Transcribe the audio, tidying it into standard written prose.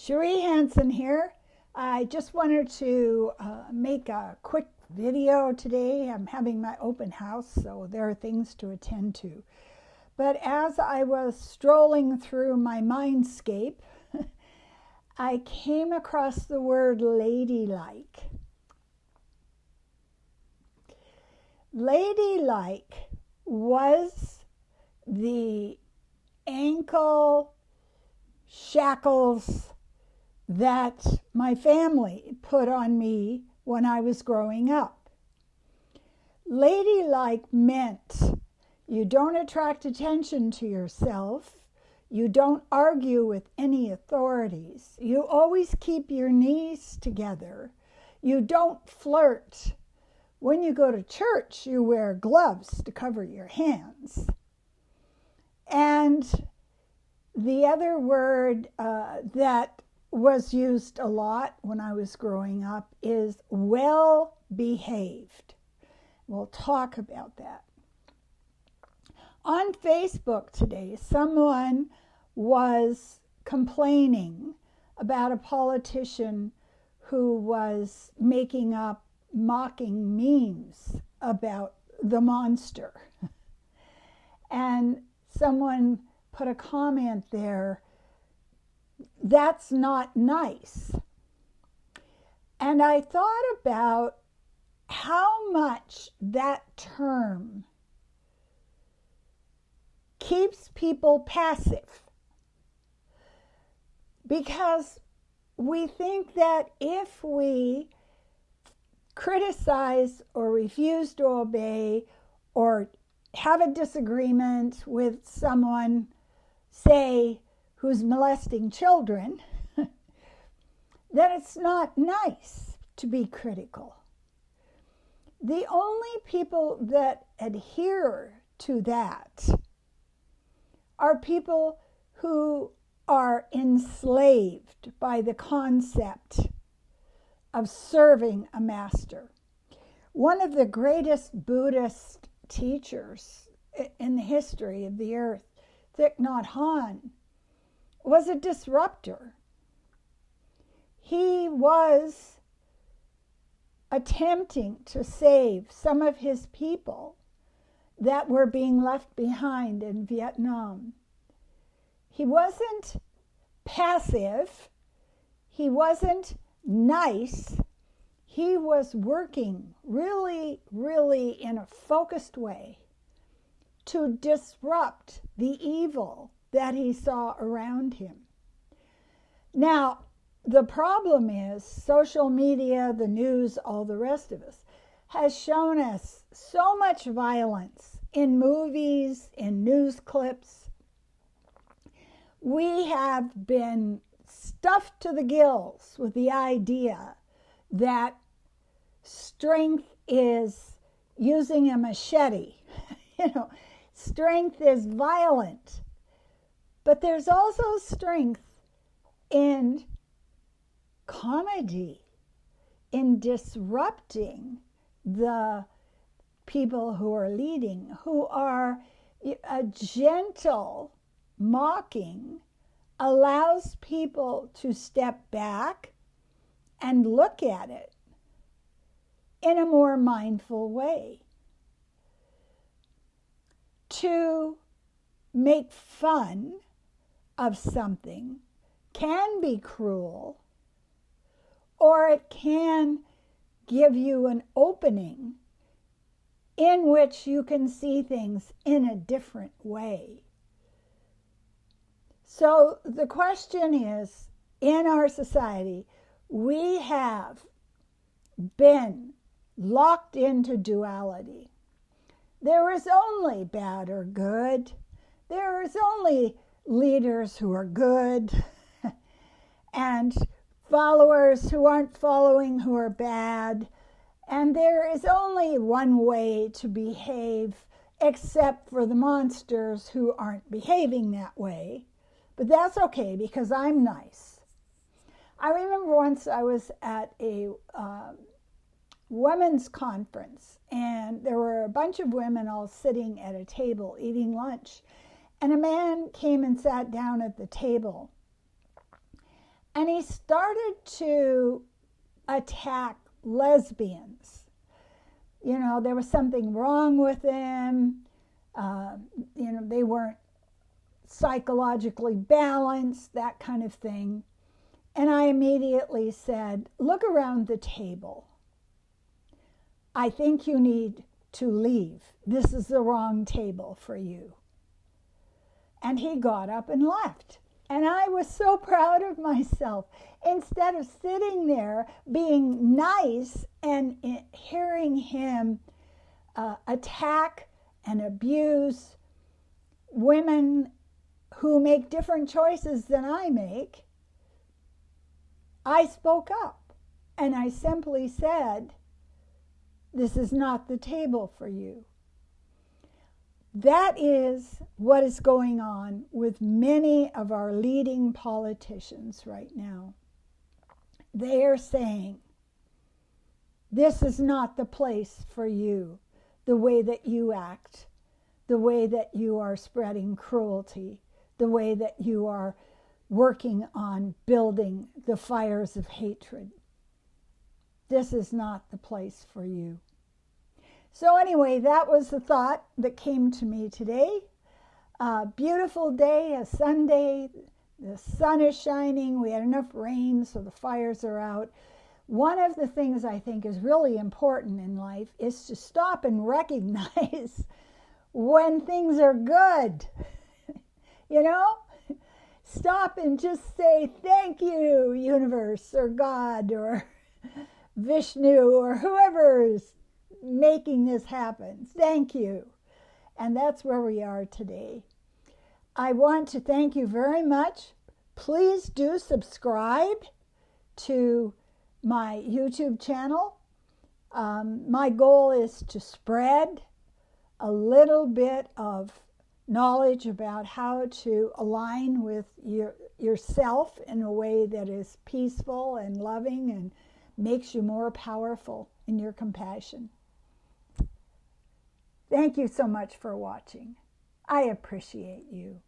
Cherie Hanson here. I just wanted to make a quick video today. I'm having my open house, so there are things to attend to. But as I was strolling through my mindscape, I came across the word ladylike. Ladylike was the ankle shackles that my family put on me when I was growing up. Ladylike meant you don't attract attention to yourself, you don't argue with any authorities, you always keep your knees together, you don't flirt. When you go to church, you wear gloves to cover your hands. And the other word that was used a lot when I was growing up is well behaved. We'll talk about that. On Facebook today, someone was complaining about a politician who was making up mocking memes about the monster. And someone put a comment there, that's not nice. And I thought about how much that term keeps people passive. Because we think that if we criticize or refuse to obey or have a disagreement with someone, say, who's molesting children, that it's not nice to be critical. The only people that adhere to that are people who are enslaved by the concept of serving a master. One of the greatest Buddhist teachers in the history of the earth, Thich Nhat Hanh, was a disruptor. He was attempting to save some of his people that were being left behind in Vietnam. He wasn't passive. He wasn't nice. He was working really, really in a focused way to disrupt the evil that he saw around him. Now, the problem is social media, the news, all the rest of us has shown us so much violence in movies, in news clips. We have been stuffed to the gills with the idea that strength is using a machete. Strength is violent. But there's also strength in comedy, in disrupting the people who are leading, who are a gentle mocking allows people to step back and look at it in a more mindful way. To make fun of something can be cruel, or it can give you an opening in which you can see things in a different way. So the question is, in our society, we have been locked into duality. There is only bad or good. There is only leaders who are good and followers who aren't following who are bad. And there is only one way to behave except for the monsters who aren't behaving that way. But that's okay because I'm nice. I remember once I was at a women's conference, and there were a bunch of women all sitting at a table eating lunch. And a man came and sat down at the table. And he started to attack lesbians. You know, there was something wrong with them. You know, they weren't psychologically balanced, that kind of thing. And I immediately said, look around the table. I think you need to leave. This is the wrong table for you. And he got up and left. And I was so proud of myself. Instead of sitting there being nice and hearing him attack and abuse women who make different choices than I make, I spoke up and I simply said, this is not the table for you. That is what is going on with many of our leading politicians right now. They are saying, this is not the place for you, the way that you act, the way that you are spreading cruelty, the way that you are working on building the fires of hatred. This is not the place for you. So anyway, that was the thought that came to me today. Beautiful day, a Sunday. The sun is shining. We had enough rain, so the fires are out. One of the things I think is really important in life is to stop and recognize when things are good. You know? Stop and just say, thank you, universe, or God, or Vishnu, or whoever's making this happen. Thank you. And that's where we are today. I want to thank you very much. Please do subscribe to my YouTube channel. My goal is to spread a little bit of knowledge about how to align with yourself in a way that is peaceful and loving and makes you more powerful in your compassion. Thank you so much for watching. I appreciate you.